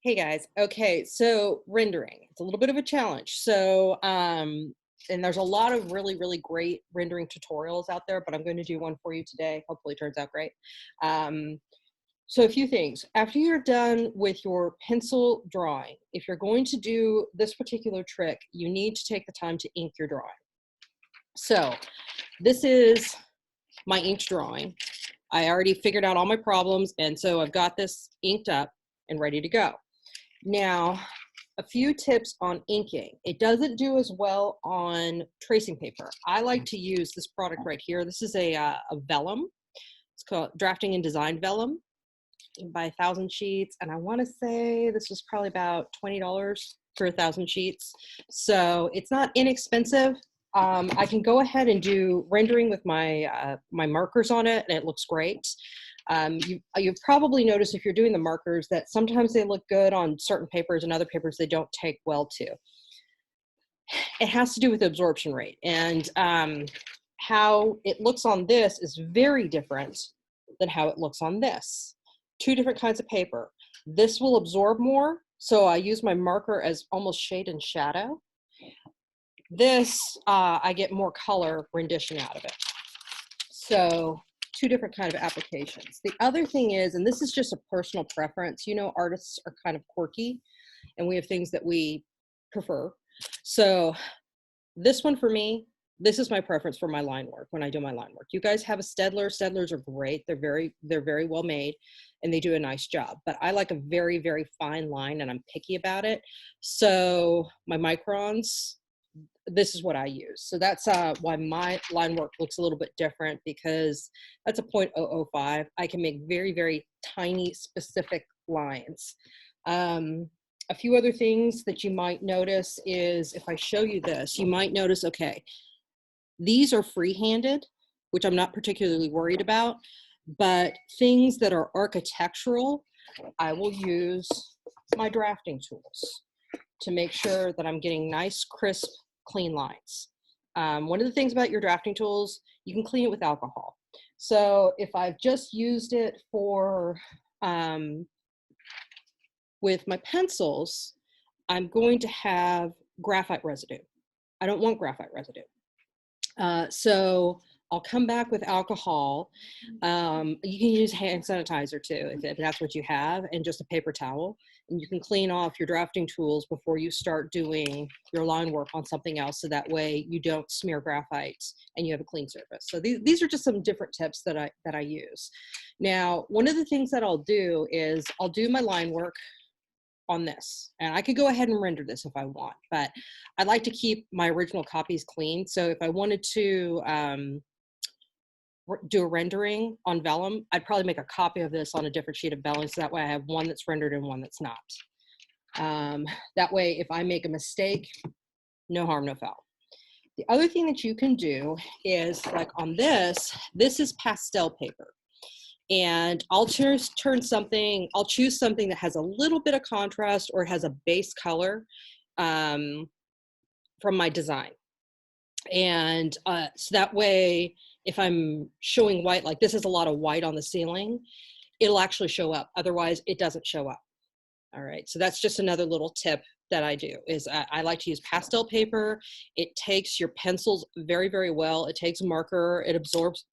Hey guys. Okay, so rendering. It's a little bit of a challenge. And there's a lot of really great rendering tutorials out there, but I'm going to do one for you today. Hopefully it turns out great. Um, so a few things. After you're done with your pencil drawing, if you're going to do this particular trick, you need to take the time to ink your drawing. So this is my inked drawing. I already figured out all my problems, and so I've got this inked up and ready to go. Now, a few tips on inking. It doesn't do as well on tracing paper. I like to use this product right here. This is a vellum. It's called Drafting and Design Vellum. You can buy 1,000 sheets, and I want to say this was probably about $20 for 1,000 sheets. So it's not inexpensive. I can go ahead and do rendering with my my markers on it, and it looks great. You've probably noticed if you're doing the markers that sometimes they look good on certain papers and other papers they don't take well to. It has to do with the absorption rate, and how it looks on this is very different than how it looks on this. Two different kinds of paper. This will absorb more, so I use my marker as almost shade and shadow. This, I get more color rendition out of it. So two different kind of applications. The other thing is, and this is just a personal preference, you know, artists are kind of quirky and we have things that we prefer. So this one for me, this is my preference for my line work when I do my line work. You guys have a Staedtler. Staedtlers are great. They're very well made and they do a nice job, but I like a very fine line and I'm picky about it. So my microns, this is what I use. So that's why my line work looks a little bit different, because that's a 0.005. I can make very tiny specific lines. A few other things that you might notice is if I show you this, you might notice, okay, these are free-handed, which I'm not particularly worried about, but things that are architectural, I will use my drafting tools to make sure that I'm getting nice, crisp, clean lines. One of the things about your drafting tools, you can clean it with alcohol. So if I've just used it for, with my pencils, I'm going to have graphite residue. I don't want graphite residue. So I'll come back with alcohol. You can use hand sanitizer too, if that's what you have, and just a paper towel. And you can clean off your drafting tools before you start doing your line work on something else. So that way you don't smear graphite and you have a clean surface. So these are just some different tips that I use. Now, one of the things that I'll do is I'll do my line work on this, and I could go ahead and render this if I want, but I'd like to keep my original copies clean. So if I wanted to do a rendering on vellum, I'd probably make a copy of this on a different sheet of vellum, so that way I have one that's rendered and one that's not. That way, if I make a mistake, no harm, no foul. The other thing that you can do is, like on this is pastel paper. And I'll choose something that has a little bit of contrast or it has a base color from my design. And so that way, if I'm showing white, like this is a lot of white on the ceiling, it'll actually show up. Otherwise, it doesn't show up. All right, so that's just another little tip that I do, is I like to use pastel paper. It takes your pencils very well. It takes marker, it absorbs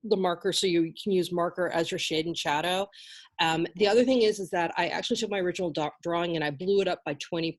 the marker, so you can use marker as your shade and shadow. The other thing is that I actually took my original drawing and I blew it up by 20%.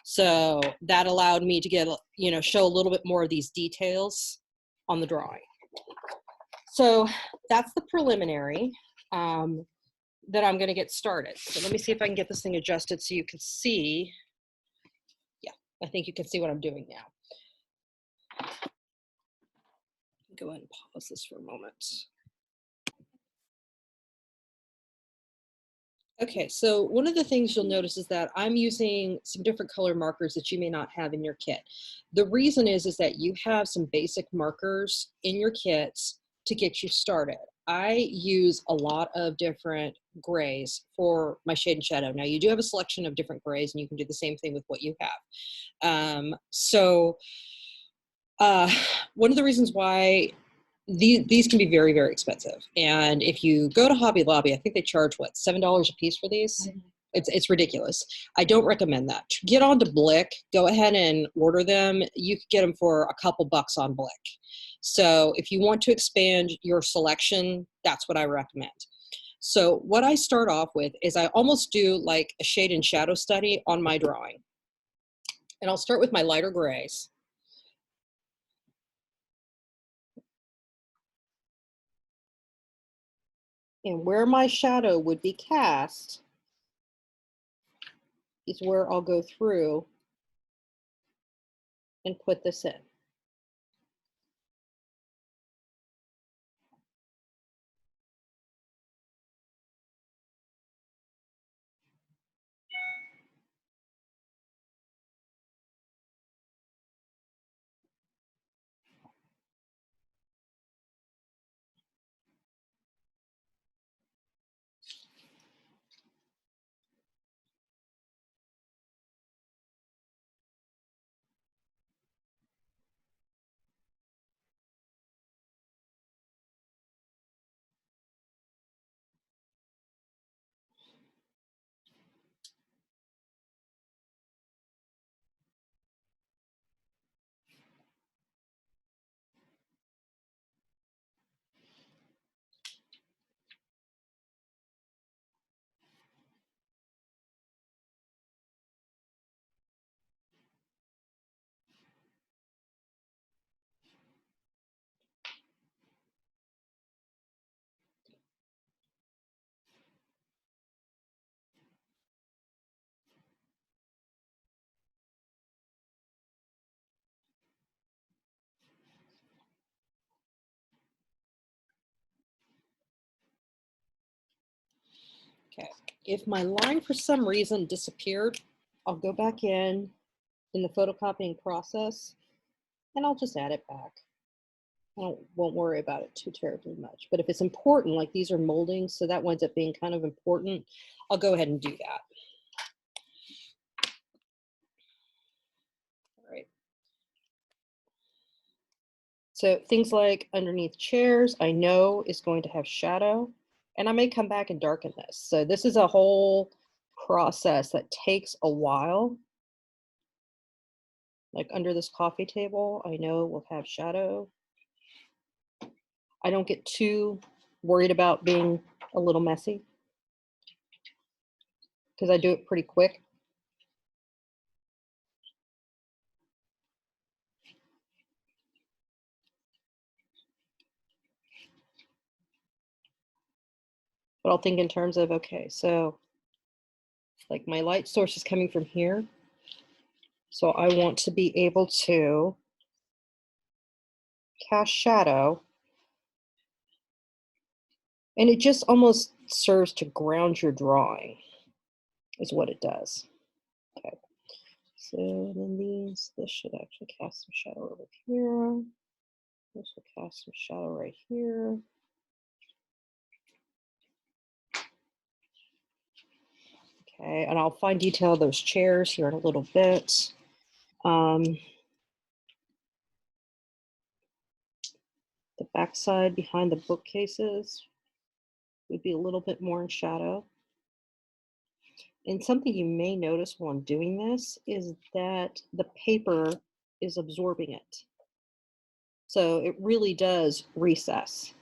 So that allowed me to get, you know, show a little bit more of these details on the drawing. So that's the preliminary that I'm going to get started. So let me see if I can get this thing adjusted so you can see. Yeah, I think you can see what I'm doing now. Go ahead and pause this for a moment. Okay, so one of the things you'll notice is that I'm using some different color markers that you may not have in your kit. The reason is that you have some basic markers in your kits to get you started. I use a lot of different grays for my shade and shadow. Now you do have a selection of different grays and you can do the same thing with what you have. One of the reasons why these can be very expensive, and if you go to Hobby Lobby, I think they charge what, $7 a piece for these. It's ridiculous. I don't recommend that. Get on to Blick. Go ahead and order them. You can get them for a couple bucks on Blick. So if you want to expand your selection, that's what I recommend. So what I start off with is I almost do like a shade and shadow study on my drawing. And I'll start with my lighter grays. And where my shadow would be cast is where I'll go through and put this in. Okay, if my line for some reason disappeared, I'll go back in the photocopying process and I'll just add it back. Won't worry about it too terribly much. But if it's important, like these are moldings, so that winds up being kind of important, I'll go ahead and do that. All right. So things like underneath chairs, I know is going to have shadow, and I may come back and darken this. So this is a whole process that takes a while. Like under this coffee table, I know will have shadow. I don't get too worried about being a little messy because I do it pretty quick. But I'll think in terms of, okay, so like my light source is coming from here. So I want to be able to cast shadow. And it just almost serves to ground your drawing, is what it does. Okay. So then this should actually cast some shadow over here. This will cast some shadow right here. Okay, and I'll fine detail those chairs here in a little bit. The backside behind the bookcases would be a little bit more in shadow. And something you may notice while I'm doing this is that the paper is absorbing it. So it really does recess.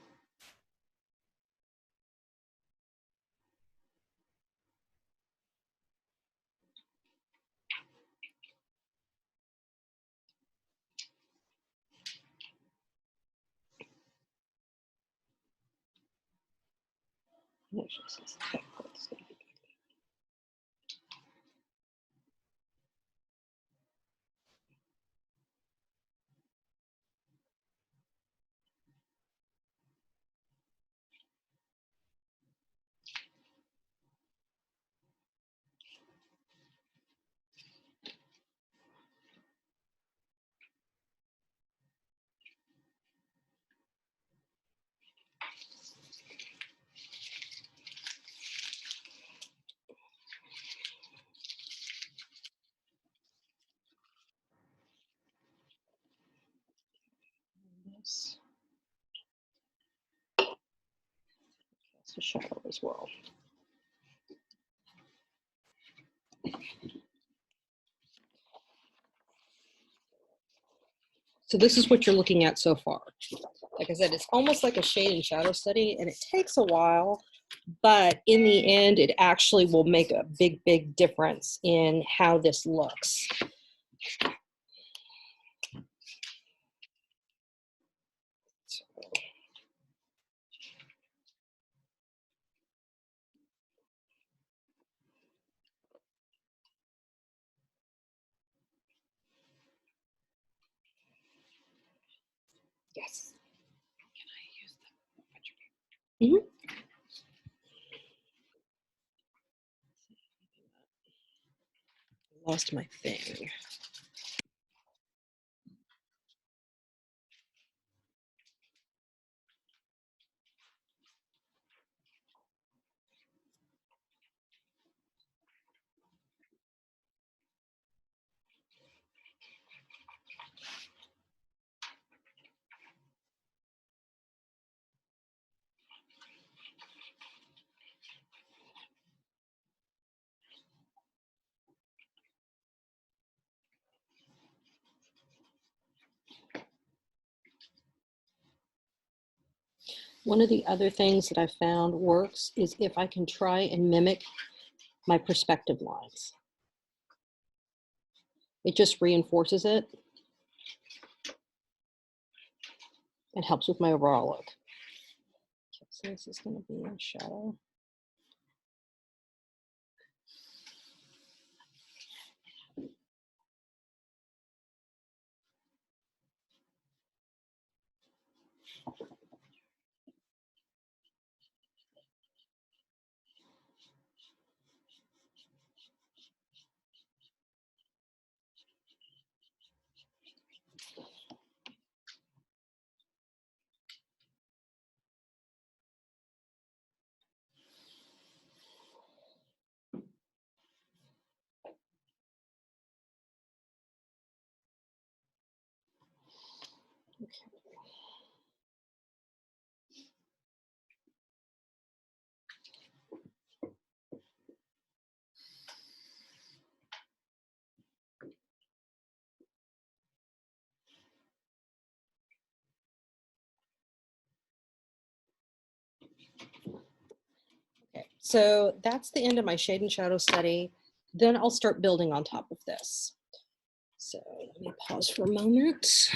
Cast a shadow as well. So this is what you're looking at so far. Like I said, it's almost like a shade and shadow study, and it takes a while, but in the end, it actually will make a big, big difference in how this looks. Yes. Mhm. Lost my thing. One of the other things that I found works is if I can try and mimic my perspective lines. It just reinforces it and helps with my overall look. Okay, so this is going to be in shadow. Okay, so that's the end of my shade and shadow study. Then I'll start building on top of this. So let me pause for a moment.